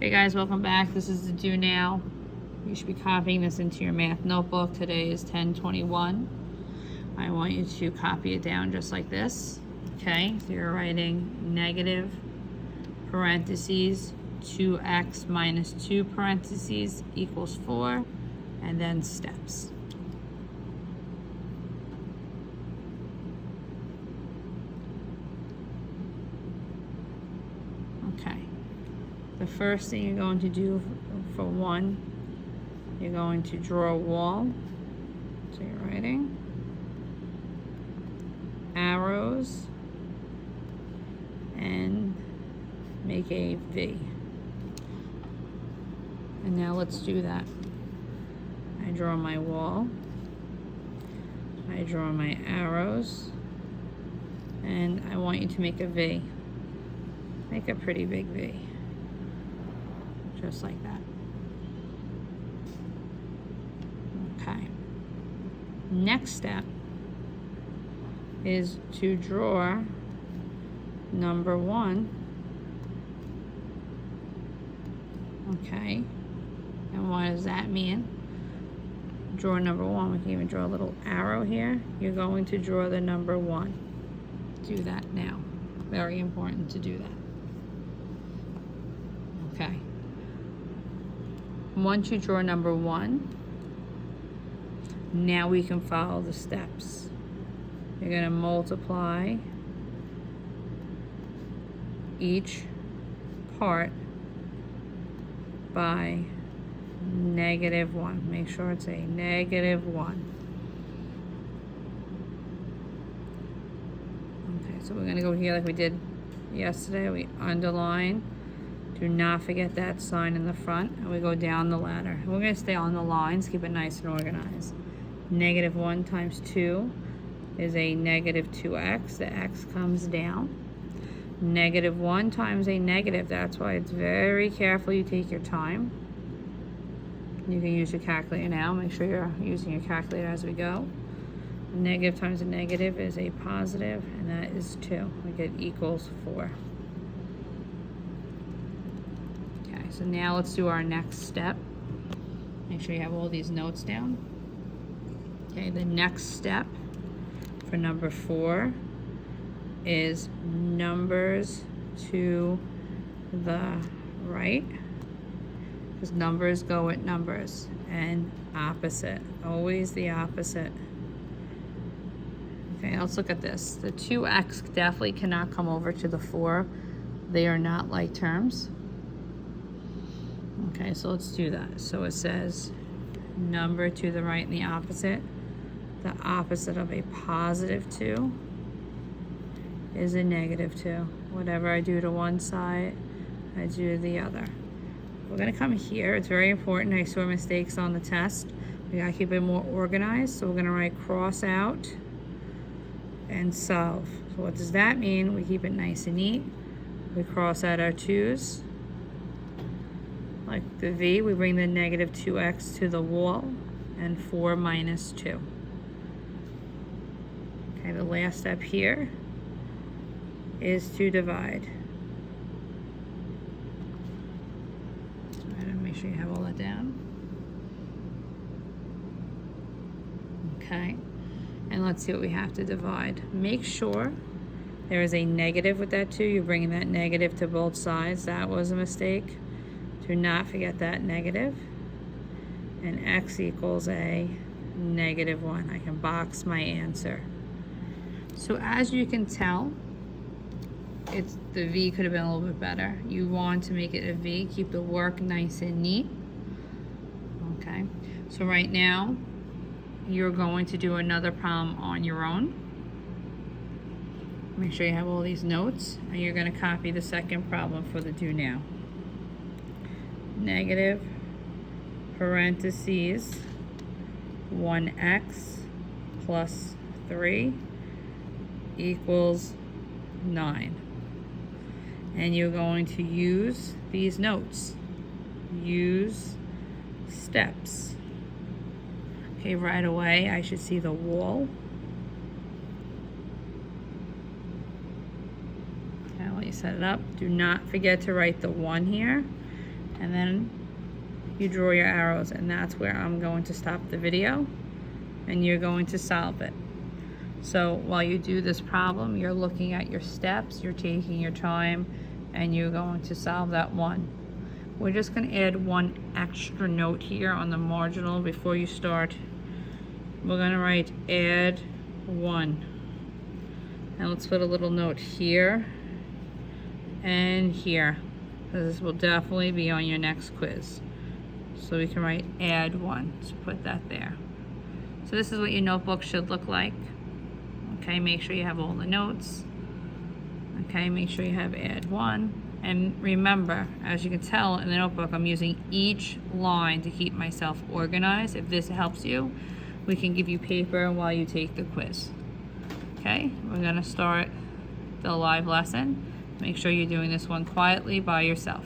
Hey guys, welcome back. This is the do now. You should be copying this into your math notebook. Today is 10/21. I want you to copy it down just like this. Okay, so you're writing negative parentheses 2x minus 2 parentheses equals 4, and then steps. Okay. The first thing you're going to do for 1, you're going to draw a wall. So you're writing arrows and make a V. And now let's do that. I draw my wall, I draw my arrows, and I want you to make a V. Make a pretty big V. Just like that. Okay. Next step is to draw number 1. Okay. And what does that mean? Draw number 1. We can even draw a little arrow here. You're going to draw the number 1. Do that now. Very important to do that. Okay. Once you draw number 1, now we can follow the steps. You're going to multiply each part by -1. Make sure it's a -1. Okay, so we're going to go here like we did yesterday. We underline. Do not forget that sign in the front, and we go down the ladder. We're going to stay on the lines, keep it nice and organized. -1 times 2 is a -2x. The x comes down. -1 times a negative. That's why it's very careful you take your time. You can use your calculator now. Make sure you're using your calculator as we go. Negative times a negative is a positive, and that is 2. We get equals 4. So now let's do our next step. Make sure you have all these notes down. Okay, the next step for number 4 is numbers to the right, because numbers go with numbers, and opposite, always the opposite. Okay, let's look at this. The 2x definitely cannot come over to the 4. They are not like terms. Okay, so let's do that. So it says number to the right and the opposite. The opposite of a +2 is a -2. Whatever I do to one side, I do to the other. We're going to come here. It's very important. I saw mistakes on the test. We got to keep it more organized. So we're going to write cross out and solve. So what does that mean? We keep it nice and neat. We cross out our 2's. Like the V, we bring the -2x to the wall, and 4 minus 2. Okay, the last step here is to divide. Make sure you have all that down. Okay, and let's see what we have to divide. Make sure there is a negative with that 2. You're bringing that negative to both sides. That was a mistake. Do not forget that negative. And x equals a -1. I can box my answer. So as you can tell, the V could have been a little bit better. You want to make it a V. Keep the work nice and neat. Okay. So right now, you're going to do another problem on your own. Make sure you have all these notes, and you're going to copy the second problem for the do now. Negative parentheses 1x plus 3 equals 9. And you're going to use these notes. Use steps. Okay, right away I should see the wall. Okay, I'll let you set it up. Do not forget to write the 1 here. and then you draw your arrows, and that's where I'm going to stop the video, and you're going to solve it. So while you do this problem, you're looking at your steps, you're taking your time, and you're going to solve that one. We're just going to add one extra note here on the marginal before you start. We're going to write add 1. And let's put a little note here and here. This will definitely be on your next quiz. So we can write add 1. So put that there. So this is what your notebook should look like. Okay, make sure you have all the notes. Okay, make sure you have add 1. And remember, as you can tell in the notebook, I'm using each line to keep myself organized. If this helps you, we can give you paper while you take the quiz. Okay, we're gonna start the live lesson. Make sure you're doing this one quietly by yourself.